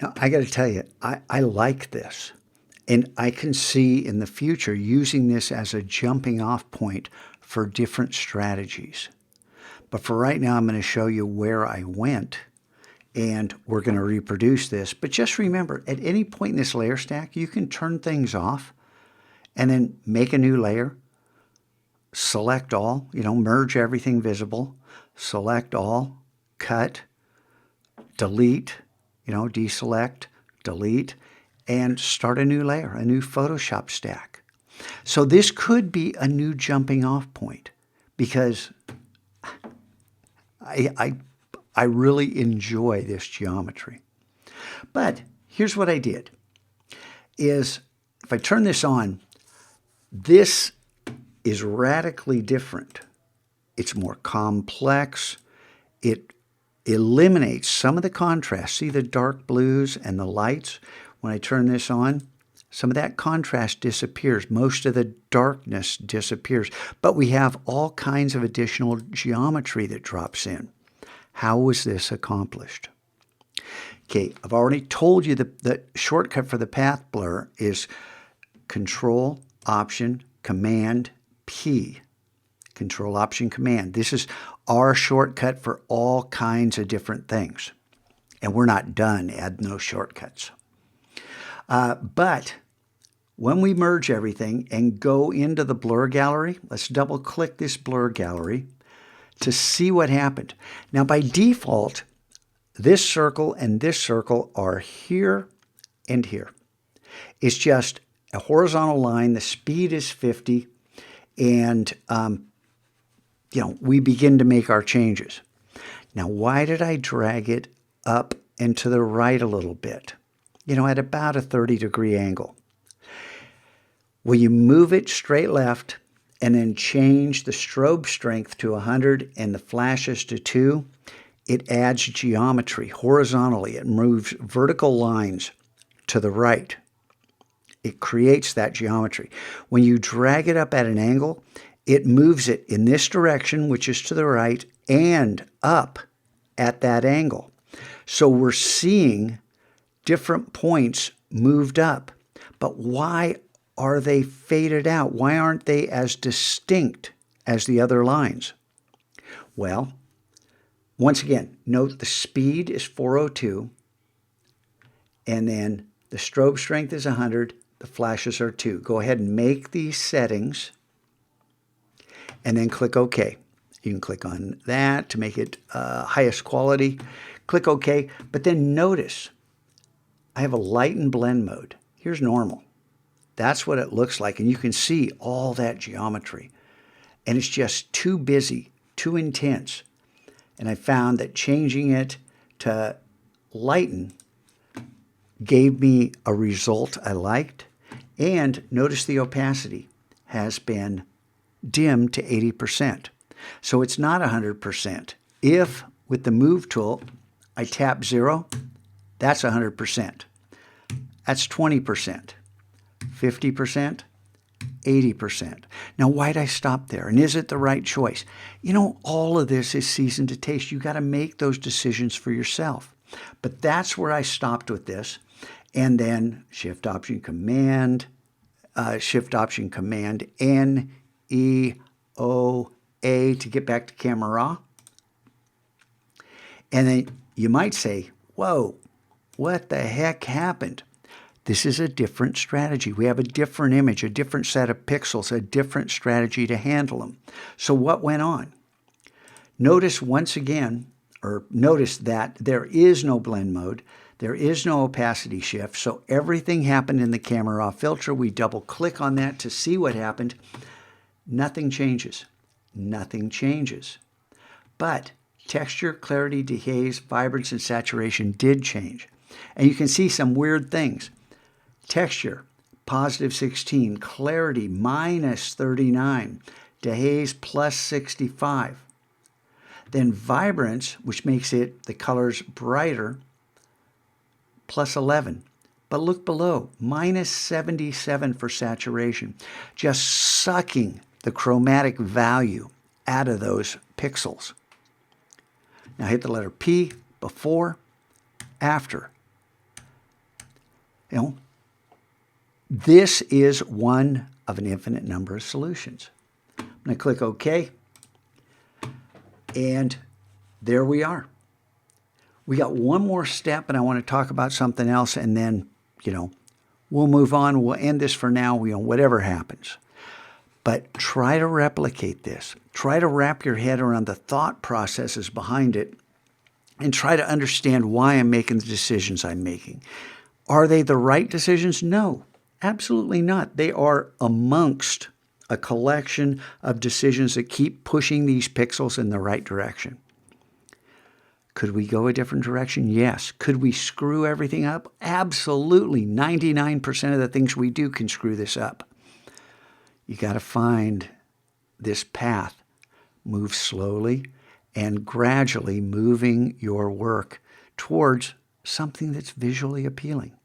Now, I got to tell you, I like this. And I can see in the future using this as a jumping off point for different strategies. But for right now, I'm going to show you where I went and we're going to reproduce this. But just remember, at any point in this layer stack, you can turn things off and then make a new layer, select all, merge everything visible, select all, cut, delete, deselect, delete, and start a new layer, a new Photoshop stack. So this could be a new jumping off point because I really enjoy this geometry. But here's what I did is if I turn this on, this is radically different. It's more complex. It eliminates some of the contrast. See the dark blues and the lights? When I turn this on, some of that contrast disappears. Most of the darkness disappears. But we have all kinds of additional geometry that drops in. How was this accomplished? Okay, I've already told you the shortcut for the path blur is Control, Option, Command, P. Control, Option, Command. This is our shortcut for all kinds of different things. And we're not done adding those shortcuts. But when we merge everything and go into the blur gallery, let's double click this blur gallery to see what happened. Now by default, this circle and this circle are here and here. It's just a horizontal line. The speed is 50 and we begin to make our changes. Now, why did I drag it up and to the right a little bit? At about a 30-degree angle. Well, you move it straight left and then change the strobe strength to 100 and the flashes to 2. It adds geometry horizontally. It moves vertical lines to the right. It creates that geometry. When you drag it up at an angle, it moves it in this direction, which is to the right, and up at that angle. So we're seeing different points moved up. But why are they faded out? Why aren't they as distinct as the other lines? Well, once again, note the speed is 402, and then the strobe strength is 100, the flashes are 2. Go ahead and make these settings, and then click OK. You can click on that to make it highest quality. Click OK, but then notice I have a light and blend mode. Here's normal. That's what it looks like, and you can see all that geometry. And it's just too busy, too intense. And I found that changing it to lighten gave me a result I liked. And notice the opacity has been dimmed to 80%. So it's not 100%. If, with the Move tool, I tap 0, that's 100%. That's 20%, 50%, 80%. Now, why'd I stop there? And is it the right choice? All of this is seasoned to taste. You got to make those decisions for yourself. But that's where I stopped with this. And then Shift Option Command N, E, O, A to get back to camera raw. And then you might say, whoa, what the heck happened? This is a different strategy. We have a different image, a different set of pixels, a different strategy to handle them. So what went on? Notice once again, or notice that there is no blend mode. There is no opacity shift. So everything happened in the camera raw filter. We double click on that to see what happened. Nothing changes. Nothing changes. But texture, clarity, dehaze, vibrance, and saturation did change. And you can see some weird things. Texture, positive 16. Clarity, minus 39. Dehaze, plus 65. Then vibrance, which makes it the colors brighter, plus 11. But look below, minus 77 for saturation. Just sucking the chromatic value out of those pixels. Now hit the letter P, before, after. You know, this is one of an infinite number of solutions. I'm going to click OK. And there we are. We got one more step, and I want to talk about something else, and then, we'll move on. We'll end this for now, whatever happens. But try to replicate this. Try to wrap your head around the thought processes behind it, and try to understand why I'm making the decisions I'm making. Are they the right decisions? No, absolutely not. They are amongst a collection of decisions that keep pushing these pixels in the right direction. Could we go a different direction? Yes. Could we screw everything up? Absolutely. 99% of the things we do can screw this up. You got to find this path. Move slowly and gradually moving your work towards something that's visually appealing.